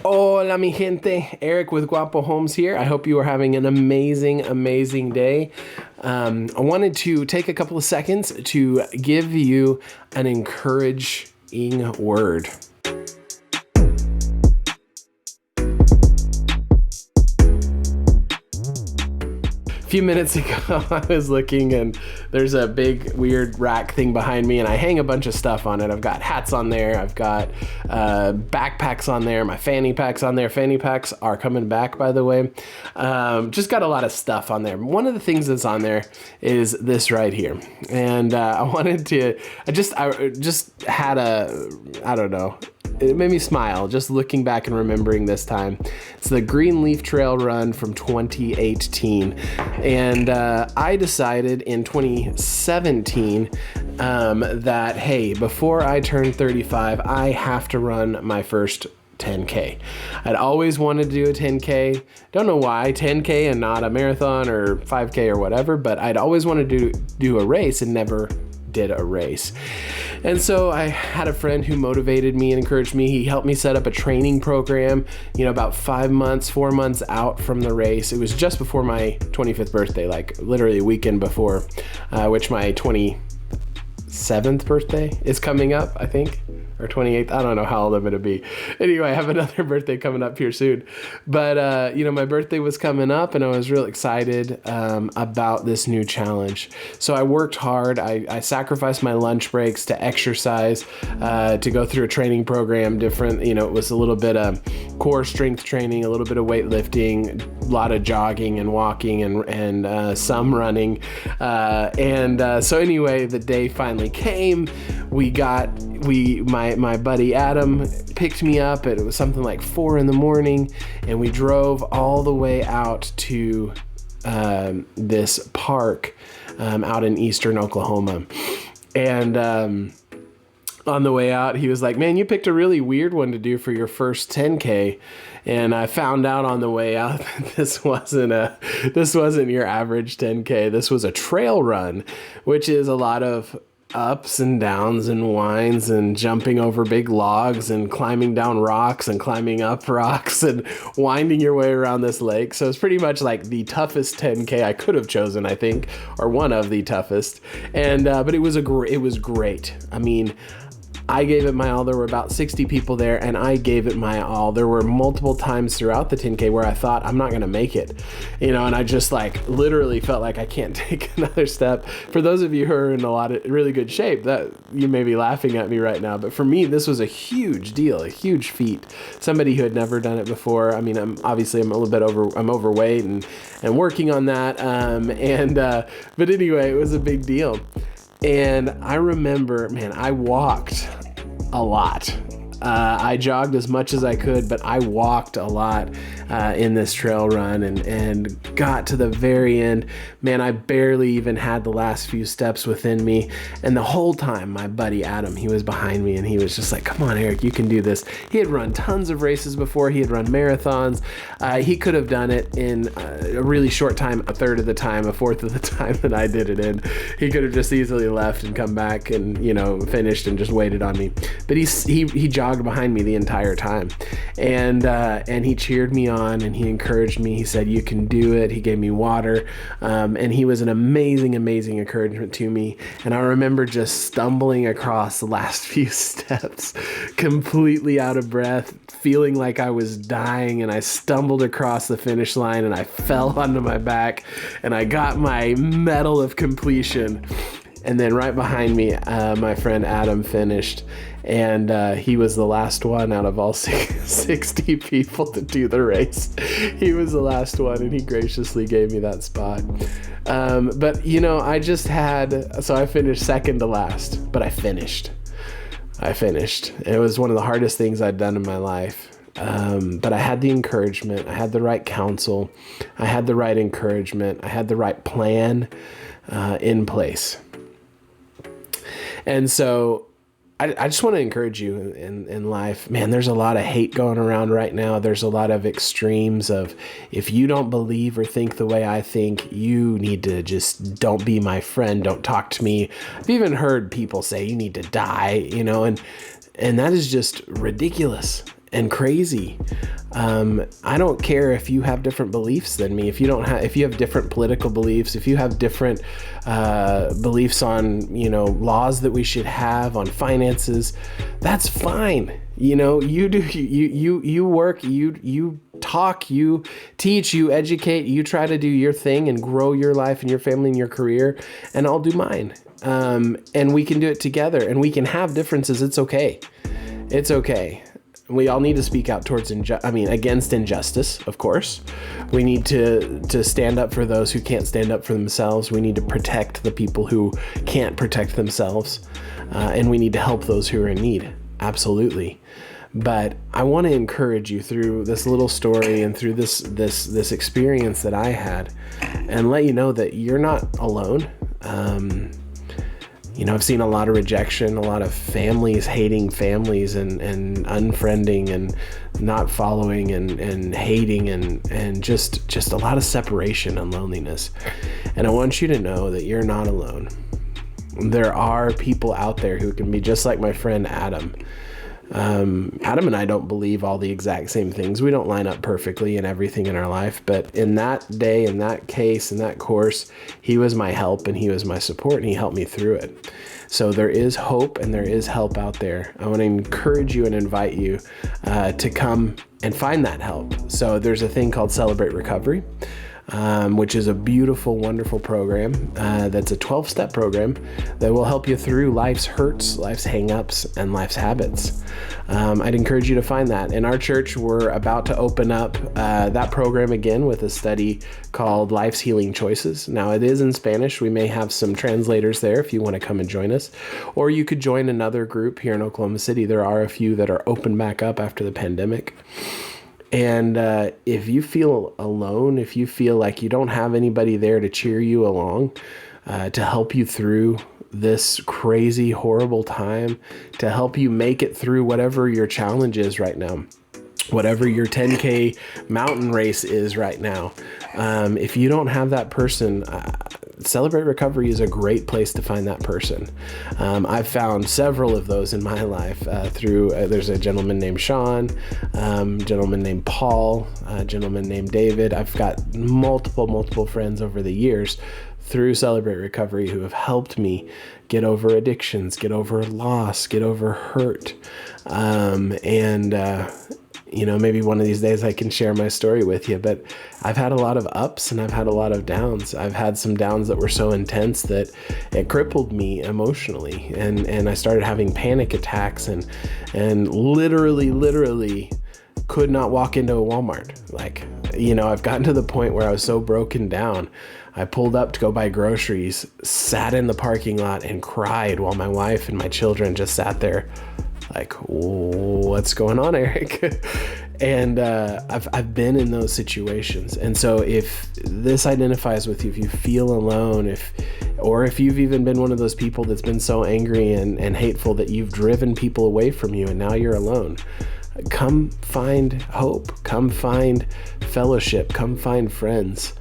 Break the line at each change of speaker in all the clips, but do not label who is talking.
Hola, mi gente. Eric with Guapo Homes here. I hope you are having an amazing, amazing day. I wanted to take a couple of seconds to give you an encouraging word. Few minutes ago, I was looking and there's a big weird rack thing behind me and I hang a bunch of stuff on it. I've got hats on there. I've got backpacks on there. My fanny packs on there. Fanny packs are coming back, by the way. Just got a lot of stuff on there. One of the things that's on there is this right here. And I just had I don't know. It made me smile just looking back and remembering this time. It's the Greenleaf Trail Run from 2018. And I decided in 2017 that, hey, before I turn 35, I have to run my first 10K. I'd always wanted to do a 10K. Don't know why 10K and not a marathon or 5K or whatever, but I'd always wanted to do a race and never did a race. And so I had a friend who motivated me and encouraged me. He helped me set up a training program, about 4 months out from the race. It was just before my 25th birthday, like literally a weekend before, which my 27th birthday is coming up, I think. Or 28th, I don't know how old I'm gonna be. Anyway, I have another birthday coming up here soon. But, my birthday was coming up and I was real excited about this new challenge. So I worked hard. I sacrificed my lunch breaks to exercise, to go through a training program, different, it was a little bit of core strength training, a little bit of weightlifting, a lot of jogging and walking and some running. So anyway, the day finally came. My buddy Adam picked me up. It was something like 4 a.m. and we drove all the way out to this park out in eastern Oklahoma. And on the way out, he was like, "Man, you picked a really weird one to do for your first 10K." And I found out on the way out that this wasn't your average 10K. This was a trail run, which is a lot of ups and downs and winds and jumping over big logs and climbing down rocks and climbing up rocks and winding your way around this lake. So it's pretty much like the toughest 10K I could have chosen, I think, or one of the toughest. And but it was great. I mean, I gave it my all. There were about 60 people there and I gave it my all. There were multiple times throughout the 10K where I thought I'm not going to make it, and I just literally felt like I can't take another step. For those of you who are in a lot of really good shape, that you may be laughing at me right now, but for me, this was a huge deal, a huge feat. Somebody who had never done it before. I mean, I'm a little bit I'm overweight and working on that. But anyway, it was a big deal. And I remember, man, I walked a lot. I jogged as much as I could, but I walked a lot in this trail run and got to the very end. Man, I barely even had the last few steps within me. And the whole time, my buddy Adam, he was behind me and he was just like, "Come on, Eric, you can do this." He had run tons of races before. He had run marathons. He could have done it in a really short time, a third of the time, a fourth of the time that I did it in. He could have just easily left and come back and, finished and just waited on me. But he jogged behind me the entire time, and he cheered me on and he encouraged me. He said, "You can do it." He gave me water, and he was an amazing encouragement to me. And I remember just stumbling across the last few steps, completely out of breath, feeling like I was dying, and I stumbled across the finish line and I fell onto my back and I got my medal of completion. And then right behind me, my friend Adam finished, and he was the last one out of all 60 people to do the race. He was the last one, and he graciously gave me that spot. But I finished second to last, but I finished. It was one of the hardest things I'd done in my life. But I had the encouragement. I had the right counsel. I had the right encouragement. I had the right plan in place. And so I just want to encourage you in life. Man, there's a lot of hate going around right now. There's a lot of extremes of, if you don't believe or think the way I think, you need to just don't be my friend. Don't talk to me. I've even heard people say you need to die, and that is just ridiculous. and crazy. I don't care if you have different beliefs than me. If you have different political beliefs, if you have different beliefs on, laws that we should have, on finances, that's fine. You do, you work, you talk, you teach, you educate, you try to do your thing and grow your life and your family and your career, and I'll do mine. And we can do it together, and we can have differences. It's okay. It's okay. We all need to speak out against injustice, of course. We need to stand up for those who can't stand up for themselves. We need to protect the people who can't protect themselves. And we need to help those who are in need. Absolutely. But I want to encourage you through this little story and through this experience that I had, and let you know that you're not alone. I've seen a lot of rejection, a lot of families hating families and unfriending and not following and hating and just a lot of separation and loneliness. And I want you to know that you're not alone. There are people out there who can be just like my friend Adam. Adam and I don't believe all the exact same things. We don't line up perfectly in everything in our life, but in that day, in that case, in that course, he was my help and he was my support, and he helped me through it. So there is hope and there is help out there. I want to encourage you and invite you to come and find that help. So there's a thing called Celebrate Recovery, which is a beautiful, wonderful program that's a 12-step program that will help you through life's hurts, life's hang-ups, and life's habits. I'd encourage you to find that. In our church, we're about to open up that program again with a study called Life's Healing Choices. Now, it is in Spanish. We may have some translators there if you want to come and join us. Or you could join another group here in Oklahoma City. There are a few that are open back up after the pandemic. And if you feel alone, if you feel like you don't have anybody there to cheer you along, to help you through this crazy, horrible time, to help you make it through whatever your challenge is right now, whatever your 10K mountain race is right now, if you don't have that person, Celebrate Recovery is a great place to find that person. I've found several of those in my life through, there's a gentleman named Sean, gentleman named Paul, a gentleman named David. I've got multiple friends over the years through Celebrate Recovery who have helped me get over addictions, get over loss, get over hurt. Maybe one of these days I can share my story with you, but I've had a lot of ups and I've had a lot of downs. I've had some downs that were so intense that it crippled me emotionally, and I started having panic attacks and literally could not walk into a Walmart. I've gotten to the point where I was so broken down. I pulled up to go buy groceries, sat in the parking lot and cried while my wife and my children just sat there like, what's going on, Eric? And I've been in those situations. And so if this identifies with you, if you feel alone, if you've even been one of those people that's been so angry and hateful that you've driven people away from you and now you're alone, come find hope, come find fellowship, come find friends,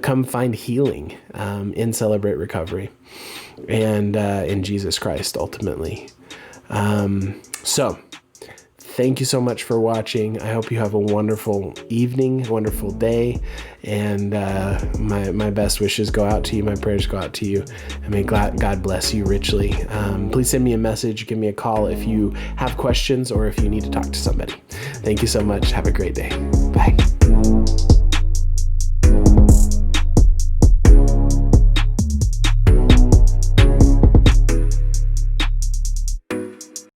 come find healing in Celebrate Recovery and in Jesus Christ ultimately. So thank you so much for watching. I hope you have a wonderful evening, wonderful day, and my best wishes go out to you. My prayers go out to you, and may God bless you richly. Please send me a message, give me a call if you have questions or if you need to talk to somebody. Thank you so much. Have a great day. Bye.